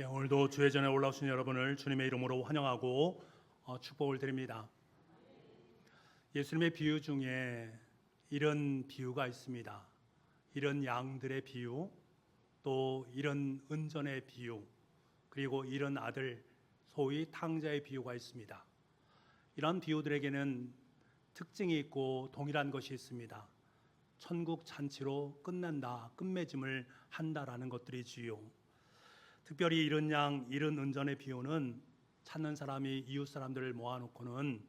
오늘도 주의 전에 올라오신 여러분을 주님의 이름으로 환영하고 축복을 드립니다. 예수님의 비유 중에 이런 비유가 있습니다. 이런 양들의 비유, 또 이런 은전의 비유, 그리고 이런 아들, 소위 탕자의 비유가 있습니다. 이런 비유들에게는 특징이 있고 동일한 것이 있습니다. 천국 잔치로 끝난다, 끝맺음을 한다라는 것들이지요. 특별히 이런 양, 이런 은전의 비유는 찾는 사람이 이웃 사람들을 모아놓고는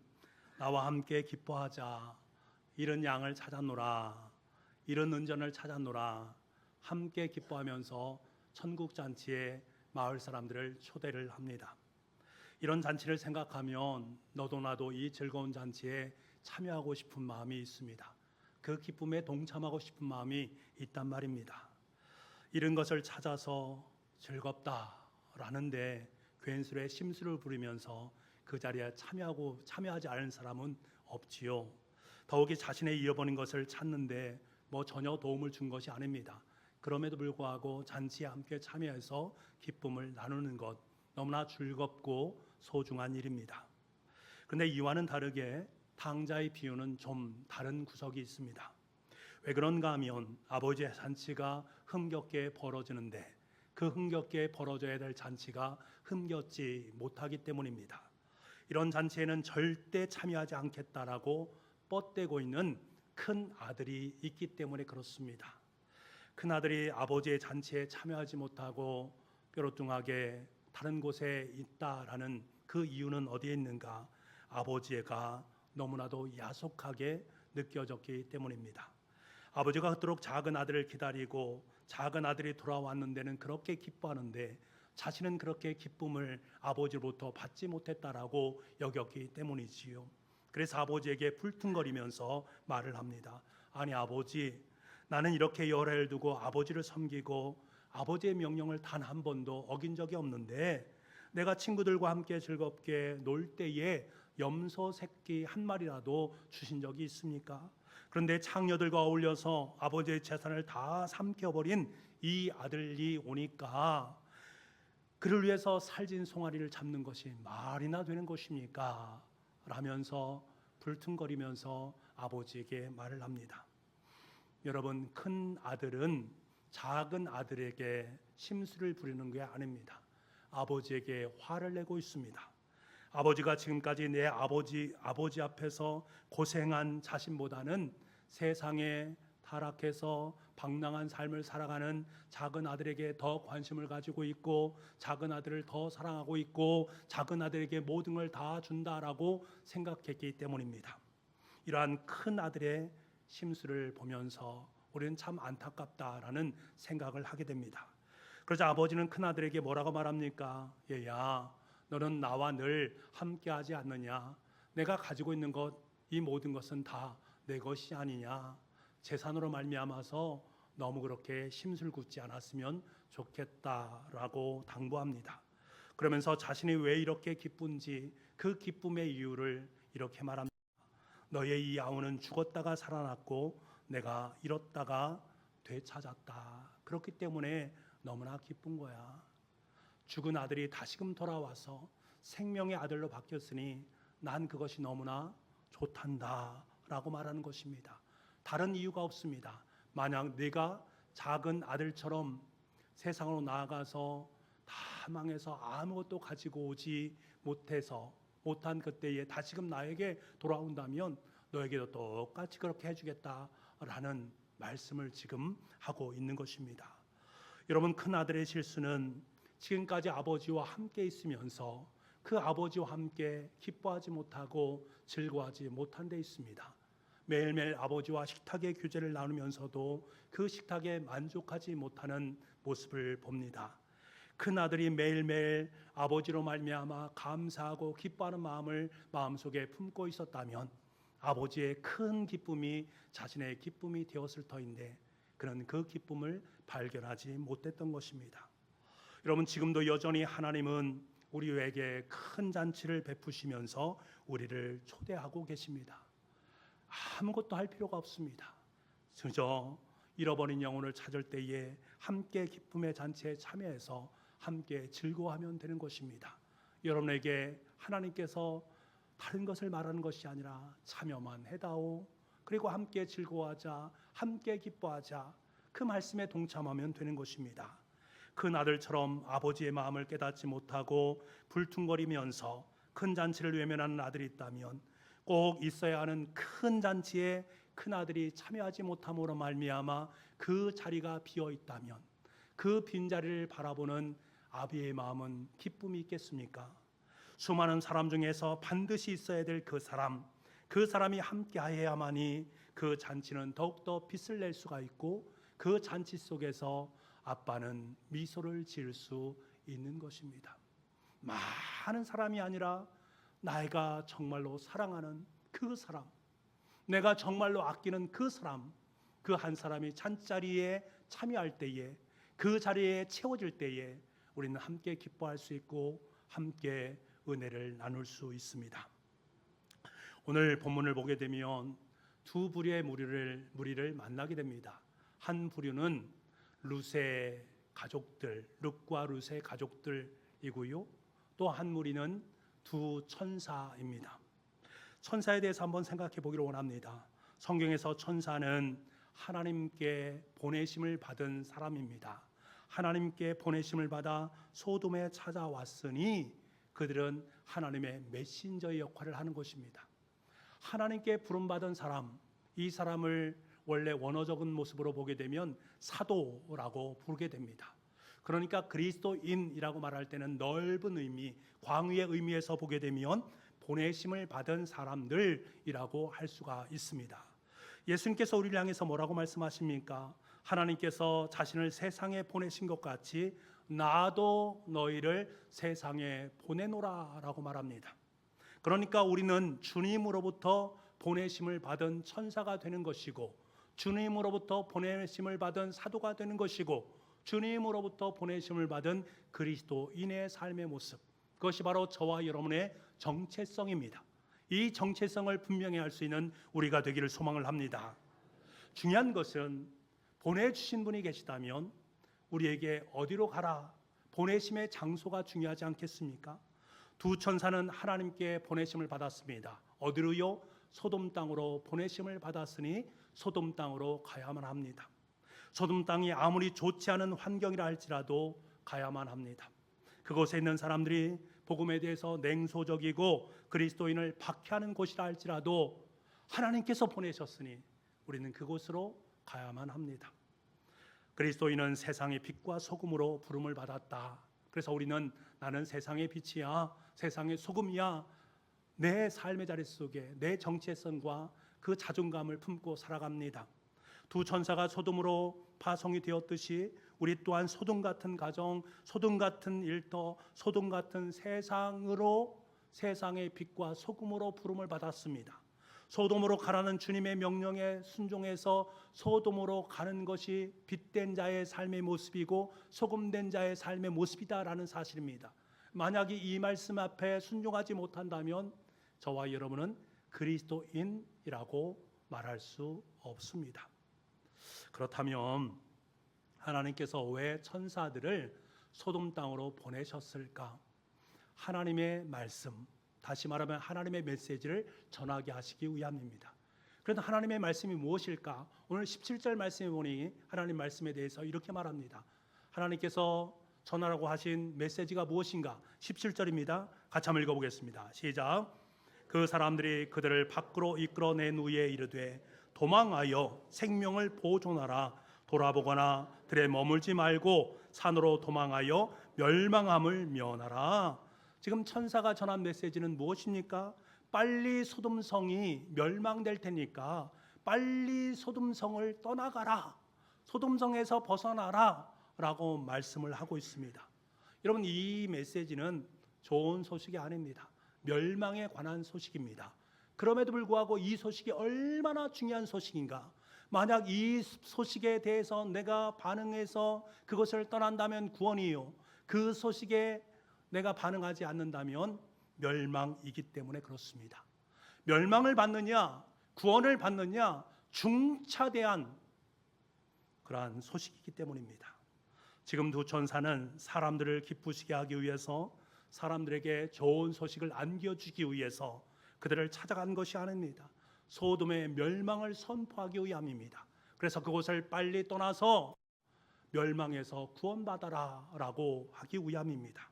나와 함께 기뻐하자, 이런 양을 찾았노라, 이런 은전을 찾았노라, 함께 기뻐하면서 천국 잔치에 마을 사람들을 초대를 합니다. 이런 잔치를 생각하면 너도 나도 이 즐거운 잔치에 참여하고 싶은 마음이 있습니다. 그 기쁨에 동참하고 싶은 마음이 있단 말입니다. 이런 것을 찾아서 즐겁다라는데 괜스레 심술을 부리면서 그 자리에 참여하지 않은 사람은 없지요. 더욱이 자신의 잃어버린 것을 찾는데 전혀 도움을 준 것이 아닙니다. 그럼에도 불구하고 잔치에 함께 참여해서 기쁨을 나누는 것, 너무나 즐겁고 소중한 일입니다. 그런데 이와는 다르게 탕자의 비유는 좀 다른 구석이 있습니다. 왜 그런가 하면 아버지의 잔치가 흥겹게 벌어지는데 그 흥겹게 벌어져야 될 잔치가 흥겹지 못하기 때문입니다. 이런 잔치에는 절대 참여하지 않겠다라고 뻗대고 있는 큰 아들이 있기 때문에 그렇습니다. 큰 아들이 아버지의 잔치에 참여하지 못하고 뾰로뚱하게 다른 곳에 있다라는 그 이유는 어디에 있는가? 아버지가 너무나도 야속하게 느껴졌기 때문입니다. 아버지가 그토록 작은 아들을 기다리고 작은 아들이 돌아왔는 데는 그렇게 기뻐하는데 자신은 그렇게 기쁨을 아버지로부터 받지 못했다라고 여겼기 때문이지요. 그래서 아버지에게 불퉁거리면서 말을 합니다. 아니 아버지, 나는 이렇게 여러 해를 두고 아버지를 섬기고 아버지의 명령을 단 한 번도 어긴 적이 없는데 내가 친구들과 함께 즐겁게 놀 때에 염소 새끼 한 마리라도 주신 적이 있습니까? 그런데 창녀들과 어울려서 아버지의 재산을 다 삼켜버린 이 아들이 오니까 그를 위해서 살진 송아리를 잡는 것이 말이나 되는 것입니까? 라면서 불퉁거리면서 아버지에게 말을 합니다. 여러분, 큰 아들은 작은 아들에게 심술을 부리는 게 아닙니다. 아버지에게 화를 내고 있습니다. 아버지가 지금까지 내 아버지 앞에서 고생한 자신보다는 세상에 타락해서 방랑한 삶을 살아가는 작은 아들에게 더 관심을 가지고 있고 작은 아들을 더 사랑하고 있고 작은 아들에게 모든 걸 다 준다라고 생각했기 때문입니다. 이러한 큰 아들의 심술을 보면서 우리는 참 안타깝다라는 생각을 하게 됩니다. 그러자 아버지는 큰 아들에게 뭐라고 말합니까? 얘야, 너는 나와 늘 함께하지 않느냐? 내가 가지고 있는 것, 이 모든 것은 다 내 것이 아니냐? 재산으로 말미암아서 너무 그렇게 심술궂지 않았으면 좋겠다라고 당부합니다. 그러면서 자신이 왜 이렇게 기쁜지 그 기쁨의 이유를 이렇게 말합니다. 너의 이 아우는 죽었다가 살아났고 내가 잃었다가 되찾았다. 그렇기 때문에 너무나 기쁜 거야. 죽은 아들이 다시금 돌아와서 생명의 아들로 바뀌었으니 난 그것이 너무나 좋단다 라고 말하는 것입니다. 다른 이유가 없습니다. 만약 네가 작은 아들처럼 세상으로 나아가서 다 망해서 아무것도 가지고 오지 못한 그때에 다시금 나에게 돌아온다면 너에게도 똑같이 그렇게 해주겠다라는 말씀을 지금 하고 있는 것입니다. 여러분, 큰 아들의 실수는 지금까지 아버지와 함께 있으면서 그 아버지와 함께 기뻐하지 못하고 즐거워하지 못한 데 있습니다. 매일매일 아버지와 식탁의 규제를 나누면서도 그 식탁에 만족하지 못하는 모습을 봅니다. 큰 아들이 매일매일 아버지로 말미암아 감사하고 기뻐하는 마음을 마음속에 품고 있었다면 아버지의 큰 기쁨이 자신의 기쁨이 되었을 터인데 그는 그 기쁨을 발견하지 못했던 것입니다. 여러분, 지금도 여전히 하나님은 우리에게 큰 잔치를 베푸시면서 우리를 초대하고 계십니다. 아무것도 할 필요가 없습니다. 그저 잃어버린 영혼을 찾을 때에 함께 기쁨의 잔치에 참여해서 함께 즐거워하면 되는 것입니다. 여러분에게 하나님께서 다른 것을 말하는 것이 아니라 참여만 해다오, 그리고 함께 즐거워하자, 함께 기뻐하자, 그 말씀에 동참하면 되는 것입니다. 큰 아들처럼 아버지의 마음을 깨닫지 못하고 불퉁거리면서 큰 잔치를 외면하는 아들이 있다면, 꼭 있어야 하는 큰 잔치에 큰 아들이 참여하지 못함으로 말미암아 그 자리가 비어 있다면, 그 빈자리를 바라보는 아비의 마음은 기쁨이 있겠습니까? 수많은 사람 중에서 반드시 있어야 될 그 사람이 함께 해야만이 그 잔치는 더욱더 빛을 낼 수가 있고, 그 잔치 속에서 아빠는 미소를 지을 수 있는 것입니다. 많은 사람이 아니라 내가 정말로 사랑하는 그 사람, 내가 정말로 아끼는 그 사람, 그 한 사람이 잔자리에 참여할 때에, 그 자리에 채워질 때에 우리는 함께 기뻐할 수 있고 함께 은혜를 나눌 수 있습니다. 오늘 본문을 보게 되면 두 부류의 무리를 만나게 됩니다. 한 부류는 룻의 가족들, 룻과 룻의 가족들이고요. 또 한 무리는 두 천사입니다. 천사에 대해서 한번 생각해 보기를 원합니다. 성경에서 천사는 하나님께 보내심을 받은 사람입니다. 하나님께 보내심을 받아 소돔에 찾아왔으니 그들은 하나님의 메신저의 역할을 하는 것입니다. 하나님께 부름받은 사람, 이 사람을 원래 원어적인 모습으로 보게 되면 사도라고 부르게 됩니다. 그러니까 그리스도인이라고 말할 때는 넓은 의미, 광의의 의미에서 보게 되면 보내심을 받은 사람들이라고 할 수가 있습니다. 예수님께서 우리를 향해서 뭐라고 말씀하십니까? 하나님께서 자신을 세상에 보내신 것 같이 나도 너희를 세상에 보내노라 라고 말합니다. 그러니까 우리는 주님으로부터 보내심을 받은 천사가 되는 것이고, 주님으로부터 보내심을 받은 사도가 되는 것이고, 주님으로부터 보내심을 받은 그리스도인의 삶의 모습, 그것이 바로 저와 여러분의 정체성입니다. 이 정체성을 분명히 할 수 있는 우리가 되기를 소망을 합니다. 중요한 것은 보내주신 분이 계시다면 우리에게 어디로 가라, 보내심의 장소가 중요하지 않겠습니까? 두 천사는 하나님께 보내심을 받았습니다. 어디로요? 소돔 땅으로 보내심을 받았으니 소돔 땅으로 가야만 합니다. 소돔 땅이 아무리 좋지 않은 환경이라 할지라도 가야만 합니다. 그곳에 있는 사람들이 복음에 대해서 냉소적이고 그리스도인을 박해하는 곳이라 할지라도 하나님께서 보내셨으니 우리는 그곳으로 가야만 합니다. 그리스도인은 세상의 빛과 소금으로 부름을 받았다. 그래서 우리는 나는 세상의 빛이야, 세상의 소금이야, 내 삶의 자리 속에 내 정체성과 그 자존감을 품고 살아갑니다. 두 천사가 소돔으로 파송이 되었듯이 우리 또한 소돔 같은 가정, 소돔 같은 일터, 소돔 같은 세상으로, 세상의 빛과 소금으로 부름을 받았습니다. 소돔으로 가라는 주님의 명령에 순종해서 소돔으로 가는 것이 빛된 자의 삶의 모습이고 소금된 자의 삶의 모습이다라는 사실입니다. 만약에 이 말씀 앞에 순종하지 못한다면 저와 여러분은 그리스도인이라고 말할 수 없습니다. 그렇다면 하나님께서 왜 천사들을 소돔 땅으로 보내셨을까? 하나님의 말씀, 다시 말하면 하나님의 메시지를 전하게 하시기 위함입니다. 그런데 하나님의 말씀이 무엇일까? 오늘 17절 말씀에 보니 하나님 말씀에 대해서 이렇게 말합니다. 하나님께서 전하라고 하신 메시지가 무엇인가? 17절입니다. 같이 한번 읽어보겠습니다. 시작. 그 사람들이 그들을 밖으로 이끌어낸 후에 이르되 도망하여 생명을 보존하라. 돌아보거나 들에 머물지 말고 산으로 도망하여 멸망함을 면하라. 지금 천사가 전한 메시지는 무엇입니까? 빨리 소돔성이 멸망될 테니까 빨리 소돔성을 떠나가라, 소돔성에서 벗어나라 라고 말씀을 하고 있습니다. 여러분, 이 메시지는 좋은 소식이 아닙니다. 멸망에 관한 소식입니다. 그럼에도 불구하고 이 소식이 얼마나 중요한 소식인가. 만약 이 소식에 대해서 내가 반응해서 그것을 떠난다면 구원이요, 그 소식에 내가 반응하지 않는다면 멸망이기 때문에 그렇습니다. 멸망을 받느냐 구원을 받느냐 중차대한 그러한 소식이기 때문입니다. 지금 두 천사는 사람들을 기쁘시게 하기 위해서, 사람들에게 좋은 소식을 안겨주기 위해서 그들을 찾아간 것이 아닙니다. 소돔의 멸망을 선포하기 위함입니다. 그래서 그곳을 빨리 떠나서 멸망에서 구원받아라 라고 하기 위함입니다.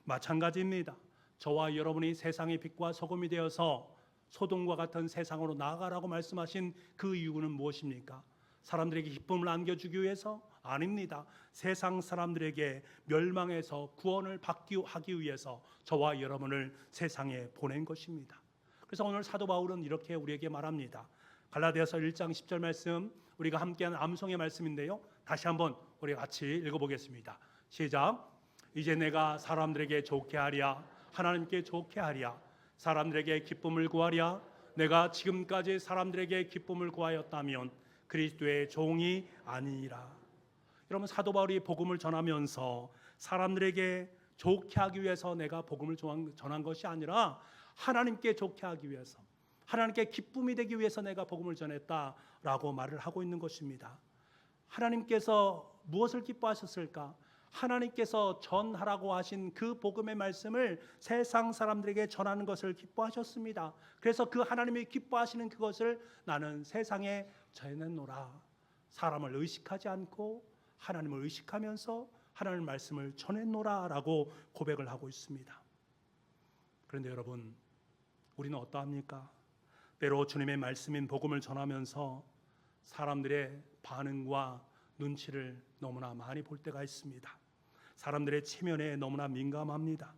마찬가지입니다. 저와 여러분이 세상의 빛과 소금이 되어서 소돔과 같은 세상으로 나아가라고 말씀하신 그 이유는 무엇입니까? 사람들에게 기쁨을 안겨주기 위해서? 아닙니다. 세상 사람들에게 멸망에서 구원을 받기 하기 위해서 저와 여러분을 세상에 보낸 것입니다. 그래서 오늘 사도 바울은 이렇게 우리에게 말합니다. 갈라디아서 1장 10절 말씀, 우리가 함께한 암송의 말씀인데요, 다시 한번 우리 같이 읽어보겠습니다. 시작. 이제 내가 사람들에게 좋게 하랴, 하나님께 좋게 하랴, 사람들에게 기쁨을 구하랴. 내가 지금까지 사람들에게 기쁨을 구하였다면 그리스도의 종이 아니니라. 여러분, 사도 바울이 복음을 전하면서 사람들에게 좋게 하기 위해서 내가 복음을 전한 것이 아니라 하나님께 좋게 하기 위해서, 하나님께 기쁨이 되기 위해서 내가 복음을 전했다라고 말을 하고 있는 것입니다. 하나님께서 무엇을 기뻐하셨을까? 하나님께서 전하라고 하신 그 복음의 말씀을 세상 사람들에게 전하는 것을 기뻐하셨습니다. 그래서 그 하나님이 기뻐하시는 그것을 나는 세상에 전해노라. 사람을 의식하지 않고 하나님을 의식하면서 하나님의 말씀을 전해노라라고 고백을 하고 있습니다. 그런데 여러분, 우리는 어떠합니까? 때로 주님의 말씀인 복음을 전하면서 사람들의 반응과 눈치를 너무나 많이 볼 때가 있습니다. 사람들의 체면에 너무나 민감합니다.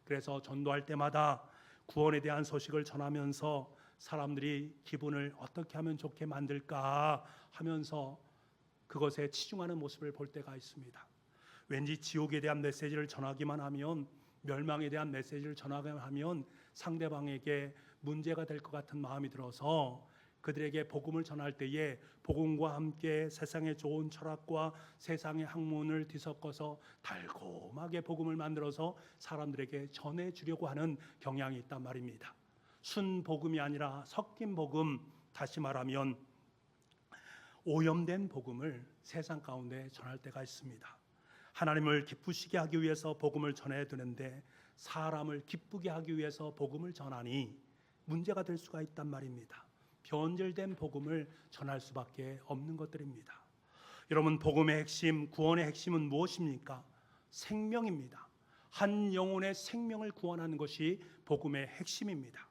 그래서 전도할 때마다 구원에 대한 소식을 전하면서 사람들이 기분을 어떻게 하면 좋게 만들까 하면서 그것에 치중하는 모습을 볼 때가 있습니다. 왠지 지옥에 대한 메시지를 전하기만 하면, 멸망에 대한 메시지를 전하기만 하면 상대방에게 문제가 될 것 같은 마음이 들어서 그들에게 복음을 전할 때에 복음과 함께 세상의 좋은 철학과 세상의 학문을 뒤섞어서 달콤하게 복음을 만들어서 사람들에게 전해주려고 하는 경향이 있단 말입니다. 순복음이 아니라 섞인 복음, 다시 말하면 오염된 복음을 세상 가운데 전할 때가 있습니다. 하나님을 기쁘시게 하기 위해서 복음을 전해야 되는데 사람을 기쁘게 하기 위해서 복음을 전하니 문제가 될 수가 있단 말입니다. 변질된 복음을 전할 수밖에 없는 것들입니다. 여러분, 복음의 핵심, 구원의 핵심은 무엇입니까? 생명입니다. 한 영혼의 생명을 구원하는 것이 복음의 핵심입니다.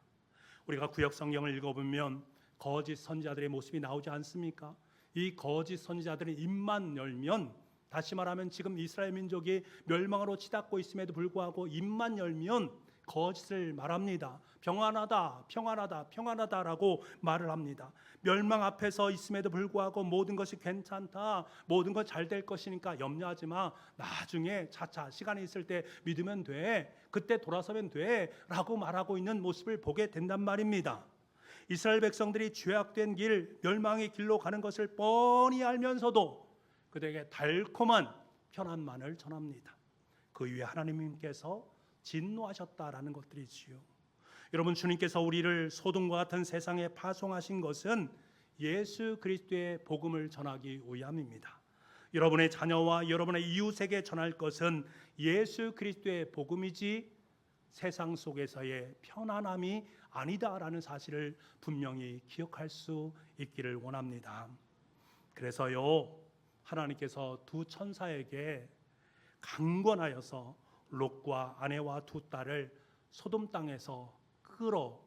우리가 구약 성경을 읽어보면 거짓 선지자들의 모습이 나오지 않습니까? 이 거짓 선지자들의 입만 열면, 다시 말하면 지금 이스라엘 민족이 멸망으로 치닫고 있음에도 불구하고 입만 열면 거짓을 말합니다. 평안하다, 평안하다, 평안하다라고 말을 합니다. 멸망 앞에서 있음에도 불구하고 모든 것이 괜찮다, 모든 것 잘 될 것이니까 염려하지 마, 나중에 차차 시간이 있을 때 믿으면 돼, 그때 돌아서면 돼 라고 말하고 있는 모습을 보게 된단 말입니다. 이스라엘 백성들이 죄악된 길, 멸망의 길로 가는 것을 뻔히 알면서도 그들에게 달콤한 편안만을 전합니다. 그 위에 하나님께서 진노하셨다라는 것들이지요. 여러분, 주님께서 우리를 소돔과 같은 세상에 파송하신 것은 예수 그리스도의 복음을 전하기 위함입니다. 여러분의 자녀와 여러분의 이웃에게 전할 것은 예수 그리스도의 복음이지 세상 속에서의 편안함이 아니다라는 사실을 분명히 기억할 수 있기를 원합니다. 그래서요, 하나님께서 두 천사에게 강권하여서 롯과 아내와 두 딸을 소돔 땅에서 끌어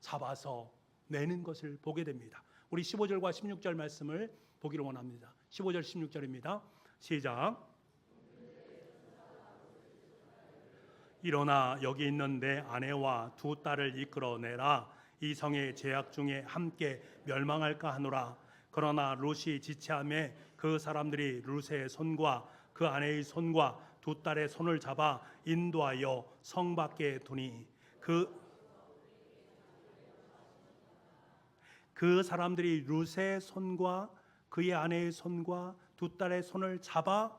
잡아서 내는 것을 보게 됩니다. 우리 15절과 16절 말씀을 보기를 원합니다. 15절 16절입니다. 시작. 일어나 여기 있는 내 아내와 두 딸을 이끌어내라. 이 성의 죄악 중에 함께 멸망할까 하노라. 그러나 롯이 지체하매 그 사람들이 롯의 손과 그 아내의 손과 두 딸의 손을 잡아 인도하여 성 밖에 두니 그 사람들이 롯의 손과 그의 아내의 손과 두 딸의 손을 잡아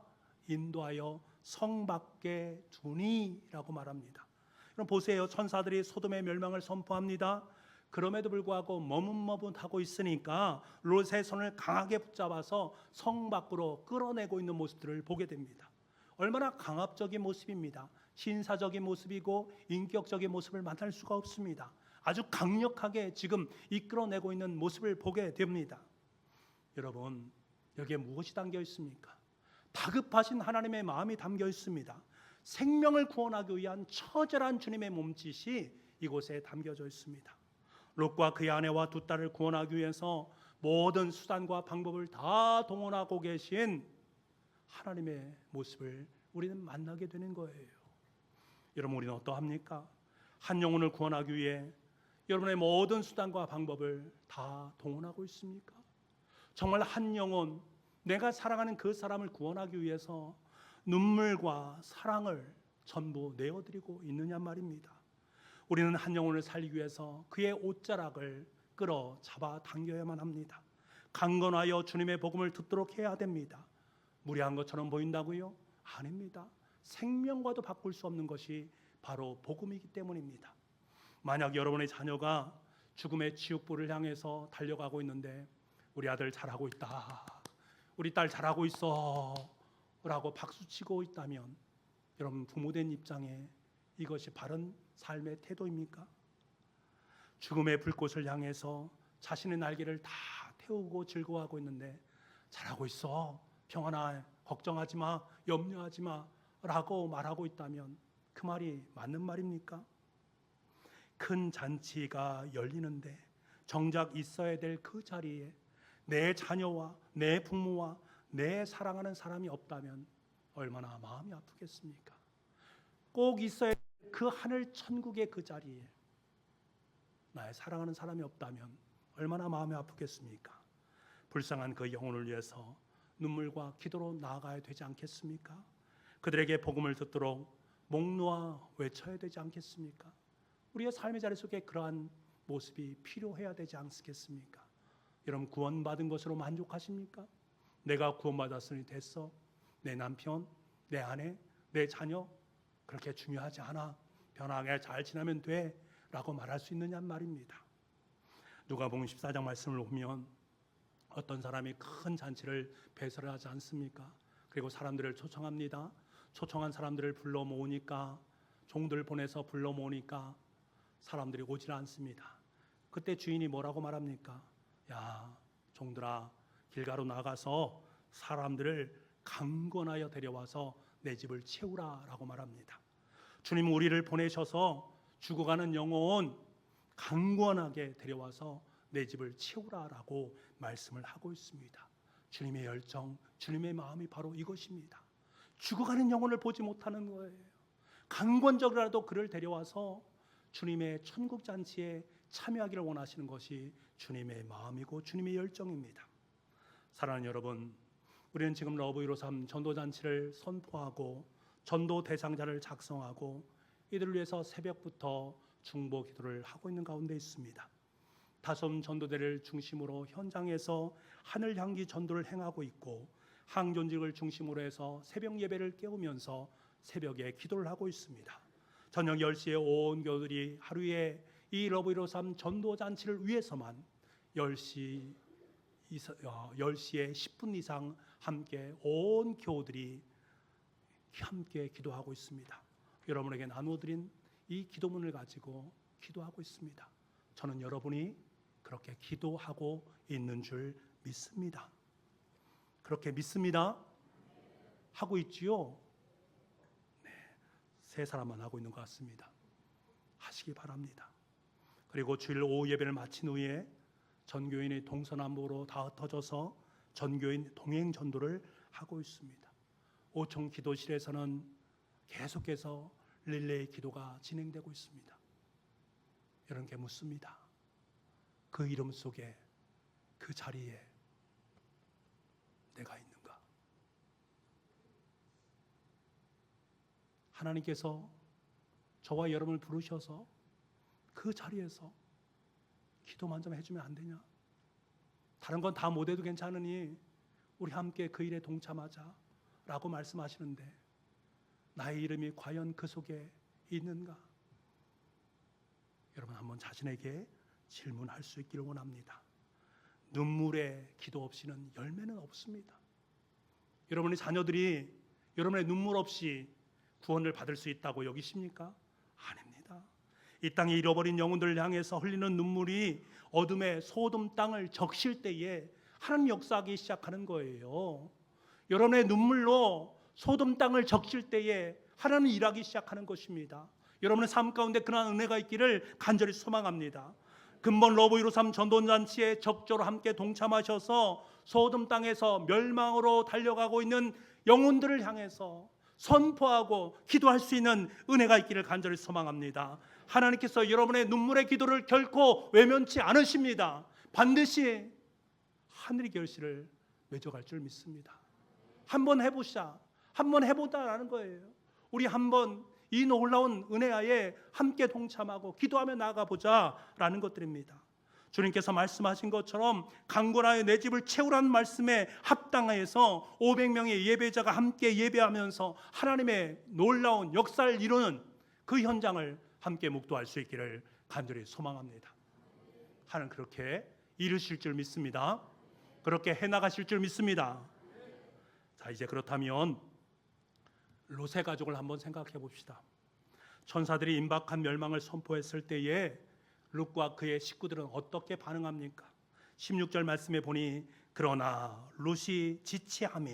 인도하여 성 밖에 두니라고 말합니다. 그럼 보세요. 천사들이 소돔의 멸망을 선포합니다. 그럼에도 불구하고 머뭇머뭇하고 있으니까 롯의 손을 강하게 붙잡아서 성 밖으로 끌어내고 있는 모습들을 보게 됩니다. 얼마나 강압적인 모습입니다. 신사적인 모습이고 인격적인 모습을 만날 수가 없습니다. 아주 강력하게 지금 이끌어내고 있는 모습을 보게 됩니다. 여러분, 여기에 무엇이 담겨 있습니까? 다급하신 하나님의 마음이 담겨 있습니다. 생명을 구원하기 위한 처절한 주님의 몸짓이 이곳에 담겨져 있습니다. 롯과 그의 아내와 두 딸을 구원하기 위해서 모든 수단과 방법을 다 동원하고 계신 하나님의 모습을 우리는 만나게 되는 거예요. 여러분, 우리는 어떠합니까? 한 영혼을 구원하기 위해 여러분의 모든 수단과 방법을 다 동원하고 있습니까? 정말 한 영혼, 내가 사랑하는 그 사람을 구원하기 위해서 눈물과 사랑을 전부 내어드리고 있느냐 말입니다. 우리는 한 영혼을 살리기 위해서 그의 옷자락을 끌어 잡아 당겨야만 합니다. 강건하여 주님의 복음을 듣도록 해야 됩니다. 무례한 것처럼 보인다고요? 아닙니다. 생명과도 바꿀 수 없는 것이 바로 복음이기 때문입니다. 만약 여러분의 자녀가 죽음의 지옥불을 향해서 달려가고 있는데 우리 아들 잘하고 있다, 우리 딸 잘하고 있어 라고 박수치고 있다면 여러분, 부모된 입장에 이것이 바른 삶의 태도입니까? 죽음의 불꽃을 향해서 자신의 날개를 다 태우고 즐거워하고 있는데 잘하고 있어, 평안아, 걱정하지 마, 염려하지 마 라고 말하고 있다면 그 말이 맞는 말입니까? 큰 잔치가 열리는데 정작 있어야 될 그 자리에 내 자녀와 내 부모와 내 사랑하는 사람이 없다면 얼마나 마음이 아프겠습니까? 꼭 있어야 될 그 하늘 천국의 그 자리에 나의 사랑하는 사람이 없다면 얼마나 마음이 아프겠습니까? 불쌍한 그 영혼을 위해서 눈물과 기도로 나아가야 되지 않겠습니까? 그들에게 복음을 듣도록 목 놓아 외쳐야 되지 않겠습니까? 우리의 삶의 자리 속에 그러한 모습이 필요해야 되지 않겠습니까? 여러분, 구원받은 것으로 만족하십니까? 내가 구원받았으니 됐어, 내 남편, 내 아내, 내 자녀 그렇게 중요하지 않아, 편하게 잘 지나면 돼 라고 말할 수 있느냐 말입니다. 누가복음 14장 말씀을 보면 어떤 사람이 큰 잔치를 배설을 하지 않습니까? 그리고 사람들을 초청합니다. 초청한 사람들을 불러 모으니까, 종들 보내서 불러 모으니까 사람들이 오질 않습니다. 그때 주인이 뭐라고 말합니까? 야, 종들아, 길가로 나가서 사람들을 강권하여 데려와서 내 집을 채우라 라고 말합니다. 주님, 우리를 보내셔서 죽어가는 영혼 강권하게 데려와서 내 집을 채우라 라고 말씀을 하고 있습니다. 주님의 열정, 주님의 마음이 바로 이것입니다. 죽어가는 영혼을 보지 못하는 거예요. 강권적이라도 그를 데려와서 주님의 천국 잔치에 참여하기를 원하시는 것이 주님의 마음이고 주님의 열정입니다. 사랑하는 여러분, 우리는 지금 러브 153 전도잔치를 선포하고 전도 대상자를 작성하고 이들을 위해서 새벽부터 중보 기도를 하고 있는 가운데 있습니다. 다솜 전도대를 중심으로 현장에서 하늘 향기 전도를 행하고 있고, 항존직을 중심으로 해서 새벽 예배를 깨우면서 새벽에 기도를 하고 있습니다. 저녁 10시에 온 교우들이 하루에 이 러브 153 전도잔치를 위해서만 10시에 10분 이상 함께 온 교우들이 함께 기도하고 있습니다. 여러분에게 나누어드린 이 기도문을 가지고 기도하고 있습니다. 저는 여러분이 그렇게 기도하고 있는 줄 믿습니다. 그렇게 믿습니다. 하고 있지요? 네, 세 사람만 하고 있는 것 같습니다. 하시기 바랍니다. 그리고 주일 오후 예배를 마친 후에 전교인이 동서남북으로 다 흩어져서 전교인 동행 전도를 하고 있습니다. 오총 기도실에서는 계속해서 릴레이 기도가 진행되고 있습니다. 여러분께 묻습니다. 그 이름 속에, 그 자리에 내가 있는가? 하나님께서 저와 여러분을 부르셔서 그 자리에서 기도만 좀 해주면 안 되냐? 다른 건 다 못해도 괜찮으니 우리 함께 그 일에 동참하자 라고 말씀하시는데, 나의 이름이 과연 그 속에 있는가? 여러분, 한번 자신에게 질문할 수 있기를 원합니다. 눈물의 기도 없이는 열매는 없습니다. 여러분의 자녀들이 여러분의 눈물 없이 구원을 받을 수 있다고 여기십니까? 아닙니다. 이 땅에 잃어버린 영혼들을 향해서 흘리는 눈물이 어둠의 소돔 땅을 적실 때에 하나님 역사하기 시작하는 거예요. 여러분의 눈물로 소돔 땅을 적실 때에 하나님 일하기 시작하는 것입니다. 여러분의 삶 가운데 그러한 은혜가 있기를 간절히 소망합니다. 근본 러브 153 전도잔치에 적절로 함께 동참하셔서 소돔 땅에서 멸망으로 달려가고 있는 영혼들을 향해서 선포하고 기도할 수 있는 은혜가 있기를 간절히 소망합니다. 하나님께서 여러분의 눈물의 기도를 결코 외면치 않으십니다. 반드시 하늘의 결실을 맺어갈 줄 믿습니다. 한번 해보자, 한번 해보자라는 거예요. 우리 한번 이 놀라운 은혜하에 함께 동참하고 기도하며 나아가보자라는 것들입니다. 주님께서 말씀하신 것처럼 강권하여 내 집을 채우라는 말씀에 합당하여서 500명의 예배자가 함께 예배하면서 하나님의 놀라운 역사를 이루는 그 현장을 함께 묵도할 수 있기를 간절히 소망합니다. 하나님 그렇게 이루실 줄 믿습니다. 그렇게 해나가실 줄 믿습니다. 자, 이제 그렇다면 롯의 가족을 한번 생각해 봅시다. 천사들이 임박한 멸망을 선포했을 때에 롯과 그의 식구들은 어떻게 반응합니까? 16절 말씀에 보니 그러나 롯이 지체하며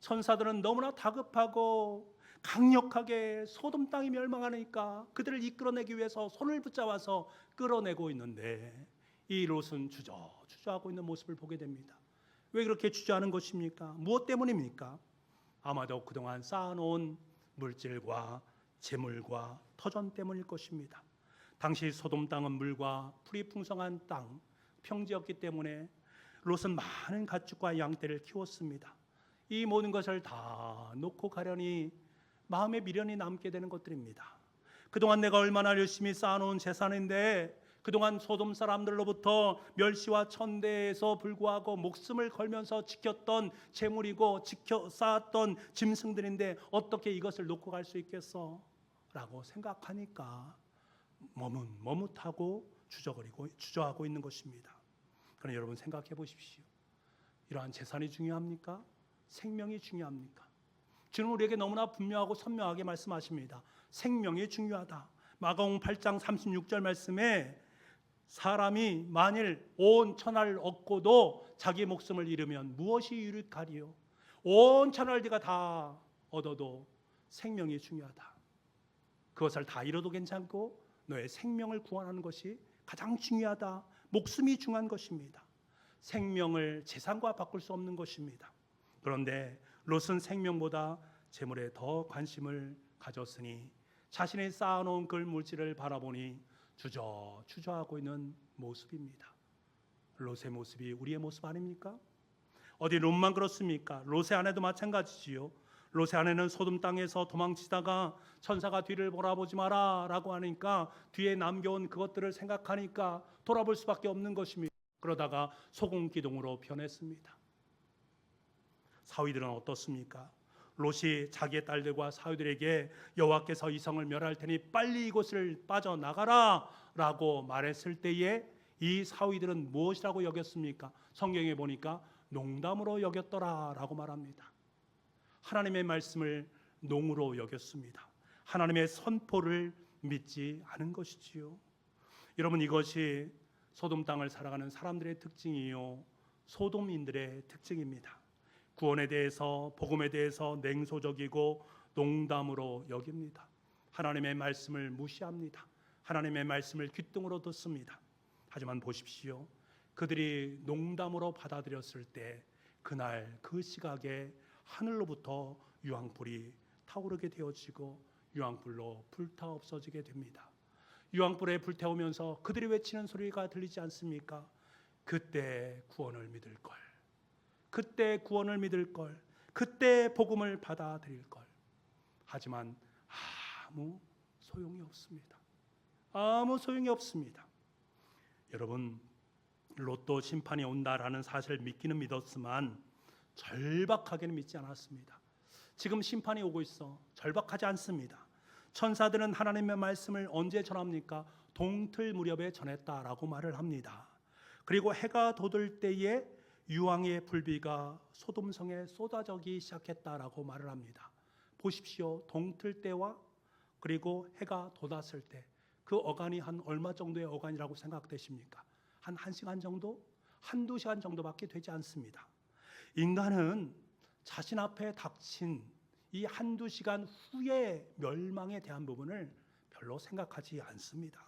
천사들은 너무나 다급하고 강력하게 소돔 땅이 멸망하니까 그들을 이끌어내기 위해서 손을 붙잡아서 끌어내고 있는데 이 롯은 주저하고 있는 모습을 보게 됩니다. 왜 그렇게 주저하는 것입니까? 무엇 때문입니까? 아마도 그동안 쌓아놓은 물질과 재물과 터전 때문일 것입니다. 당시 소돔 땅은 물과 풀이 풍성한 땅, 평지였기 때문에 롯은 많은 가축과 양떼를 키웠습니다. 이 모든 것을 다 놓고 가려니 마음에 미련이 남게 되는 것들입니다. 그동안 내가 얼마나 열심히 쌓아놓은 재산인데 그동안 소돔 사람들로부터 멸시와 천대에서 불구하고 목숨을 걸면서 지켰던 재물이고 쌓았던 짐승들인데 어떻게 이것을 놓고 갈 수 있겠어? 라고 생각하니까 머뭇하고 주저하고 있는 것입니다. 그러나 여러분 생각해 보십시오. 이러한 재산이 중요합니까? 생명이 중요합니까? 주는 우리에게 너무나 분명하고 선명하게 말씀하십니다. 생명이 중요하다. 마가복음 8장 36절 말씀에 사람이 만일 온 천하를 얻고도 자기 목숨을 잃으면 무엇이 유익하리요? 온 천하를 네가 다 얻어도 생명이 중요하다. 그것을 다 잃어도 괜찮고 너의 생명을 구원하는 것이 가장 중요하다. 목숨이 중요한 것입니다. 생명을 재산과 바꿀 수 없는 것입니다. 그런데 롯은 생명보다 재물에 더 관심을 가졌으니 자신이 쌓아놓은 그 물질을 바라보니 주저하고 있는 모습입니다. 롯의 모습이 우리의 모습 아닙니까? 어디 롯만 그렇습니까? 롯의 아내도 마찬가지지요. 롯의 아내는 소돔 땅에서 도망치다가 천사가 뒤를 돌아보지 마라 라고 하니까 뒤에 남겨온 그것들을 생각하니까 돌아볼 수밖에 없는 것입니다. 그러다가 소금기둥으로 변했습니다. 사위들은 어떻습니까? 롯이 자기의 딸들과 사위들에게 여호와께서 이 성을 멸할 테니 빨리 이곳을 빠져나가라 라고 말했을 때에 이 사위들은 무엇이라고 여겼습니까? 성경에 보니까 농담으로 여겼더라 라고 말합니다. 하나님의 말씀을 농으로 여겼습니다. 하나님의 선포를 믿지 않은 것이지요. 여러분 이것이 소돔 땅을 살아가는 사람들의 특징이요 소돔인들의 특징입니다. 구원에 대해서 복음에 대해서 냉소적이고 농담으로 여깁니다. 하나님의 말씀을 무시합니다. 하나님의 말씀을 귓등으로 듣습니다. 하지만 보십시오. 그들이 농담으로 받아들였을 때 그날 그 시각에 하늘로부터 유황불이 타오르게 되어지고 유황불로 불타 없어지게 됩니다. 유황불에 불태우면서 그들이 외치는 소리가 들리지 않습니까? 그때 구원을 믿을 걸. 그때 구원을 믿을 걸. 그때 복음을 받아들일 걸. 하지만 아무 소용이 없습니다. 아무 소용이 없습니다. 여러분 롯도 심판이 온다라는 사실을 믿기는 믿었지만 절박하게는 믿지 않았습니다. 지금 심판이 오고 있어. 절박하지 않습니다. 천사들은 하나님의 말씀을 언제 전합니까? 동틀 무렵에 전했다라고 말을 합니다. 그리고 해가 돋을 때에 유황의 불비가 소돔성에 쏟아지기 시작했다라고 말을 합니다. 보십시오. 동틀 때와 그리고 해가 돋았을 때 그 어간이 한 얼마 정도의 어간이라고 생각되십니까? 한 1시간 정도? 한두 시간 정도밖에 되지 않습니다. 인간은 자신 앞에 닥친 이 한두 시간 후의 멸망에 대한 부분을 별로 생각하지 않습니다.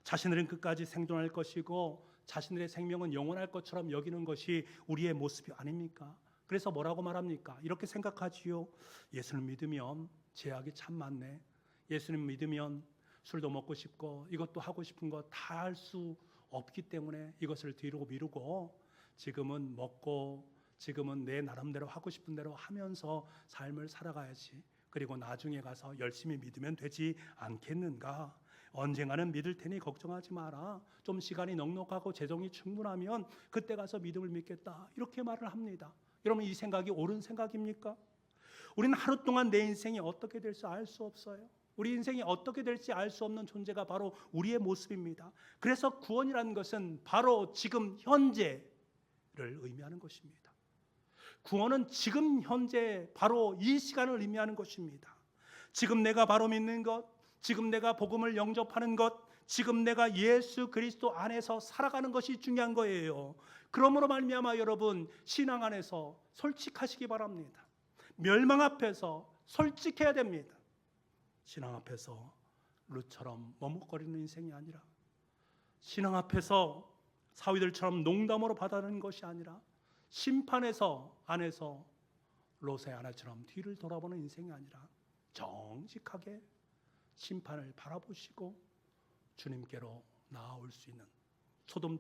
자신들은 끝까지 생존할 것이고 자신들의 생명은 영원할 것처럼 여기는 것이 우리의 모습이 아닙니까? 그래서 뭐라고 말합니까? 이렇게 생각하지요. 예수를 믿으면 제약이 참 많네. 예수님 믿으면 술도 먹고 싶고 이것도 하고 싶은 거 다 할 수 없기 때문에 이것을 뒤로 미루고 지금은 먹고 지금은 내 나름대로 하고 싶은 대로 하면서 삶을 살아가야지. 그리고 나중에 가서 열심히 믿으면 되지 않겠는가? 언젠가는 믿을 테니 걱정하지 마라. 좀 시간이 넉넉하고 재정이 충분하면 그때 가서 믿음을 믿겠다. 이렇게 말을 합니다. 여러분, 이 생각이 옳은 생각입니까? 우리는 하루 동안 내 인생이 어떻게 될지 알 수 없어요. 우리 인생이 어떻게 될지 알 수 없는 존재가 바로 우리의 모습입니다. 그래서 구원이라는 것은 바로 지금 현재를 의미하는 것입니다. 구원은 지금 현재 바로 이 시간을 의미하는 것입니다. 지금 내가 바로 믿는 것, 지금 내가 복음을 영접하는 것, 지금 내가 예수 그리스도 안에서 살아가는 것이 중요한 거예요. 그러므로 말미암아 여러분, 신앙 안에서 솔직하시기 바랍니다. 멸망 앞에서 솔직해야 됩니다. 신앙 앞에서 룻처럼 머뭇거리는 인생이 아니라, 신앙 앞에서 사위들처럼 농담으로 받아들이는 것이 아니라, 심판에서 안에서 롯의 아내처럼 뒤를 돌아보는 인생이 아니라 정직하게 심판을 바라보시고 주님께로 나아올 수 있는, 소돔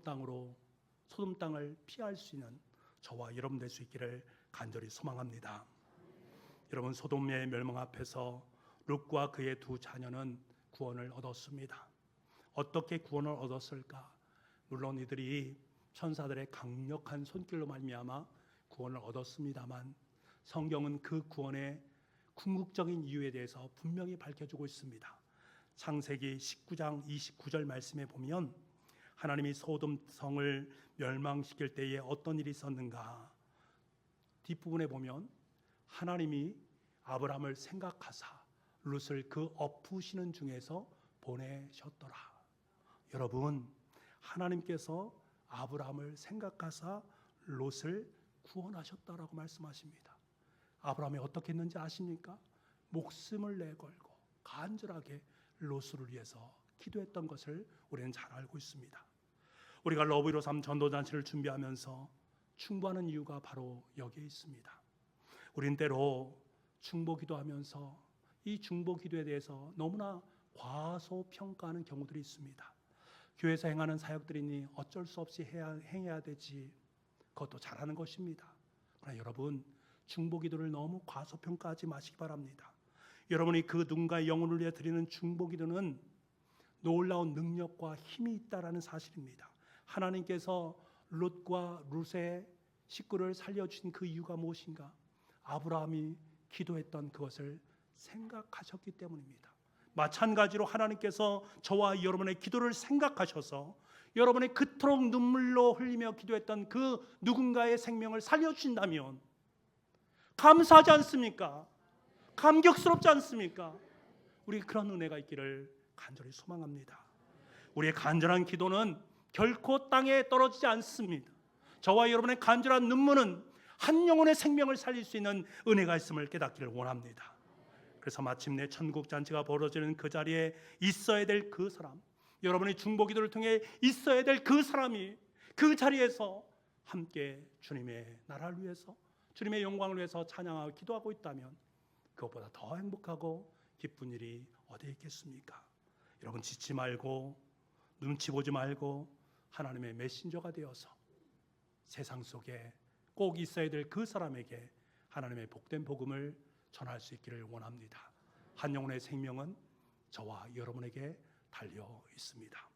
땅을 피할 수 있는 저와 여러분 될 수 있기를 간절히 소망합니다. 여러분, 소돔의 멸망 앞에서 룻과 그의 두 자녀는 구원을 얻었습니다. 어떻게 구원을 얻었을까? 물론 이들이 천사들의 강력한 손길로 말미암아 구원을 얻었습니다만, 성경은 그 구원의 궁극적인 이유에 대해서 분명히 밝혀주고 있습니다. 창세기 19장 29절 말씀에 보면 하나님이 소돔 성을 멸망시킬 때에 어떤 일이 있었는가? 뒷부분에 보면 하나님이 아브라함을 생각하사 룻을 그 엎으시는 중에서 보내셨더라. 여러분, 하나님께서 아브라함을 생각하사 롯을 구원하셨다라고 말씀하십니다. 아브라함이 어떻게 했는지 아십니까? 목숨을 내걸고 간절하게 롯을 위해서 기도했던 것을 우리는 잘 알고 있습니다. 우리가 러브153 전도잔치를 준비하면서 충고하는 이유가 바로 여기에 있습니다. 우린 때로 중보기도하면서 이 중보기도에 대해서 너무나 과소평가하는 경우들이 있습니다. 교회에서 행하는 사역들이니 어쩔 수 없이 행해야 되지, 그것도 잘하는 것입니다. 그러나 여러분, 중보기도를 너무 과소평가하지 마시기 바랍니다. 여러분이 그 누군가의 영혼을 위해 드리는 중보기도는 놀라운 능력과 힘이 있다라는 사실입니다. 하나님께서 롯과 룻의 식구를 살려주신 그 이유가 무엇인가? 아브라함이 기도했던 그것을 생각하셨기 때문입니다. 마찬가지로 하나님께서 저와 여러분의 기도를 생각하셔서 여러분의 그토록 눈물로 흘리며 기도했던 그 누군가의 생명을 살려주신다면 감사하지 않습니까? 감격스럽지 않습니까? 우리 그런 은혜가 있기를 간절히 소망합니다. 우리의 간절한 기도는 결코 땅에 떨어지지 않습니다. 저와 여러분의 간절한 눈물은 한 영혼의 생명을 살릴 수 있는 은혜가 있음을 깨닫기를 원합니다. 그래서 마침내 천국 잔치가 벌어지는 그 자리에 있어야 될 그 사람, 여러분의 중보기도를 통해 있어야 될 그 사람이 그 자리에서 함께 주님의 나라를 위해서, 주님의 영광을 위해서 찬양하고 기도하고 있다면 그것보다 더 행복하고 기쁜 일이 어디 있겠습니까? 여러분, 지치 말고 눈치 보지 말고 하나님의 메신저가 되어서 세상 속에 꼭 있어야 될 그 사람에게 하나님의 복된 복음을 전할 수 있기를 원합니다. 한 영혼의 생명은 저와 여러분에게 달려 있습니다.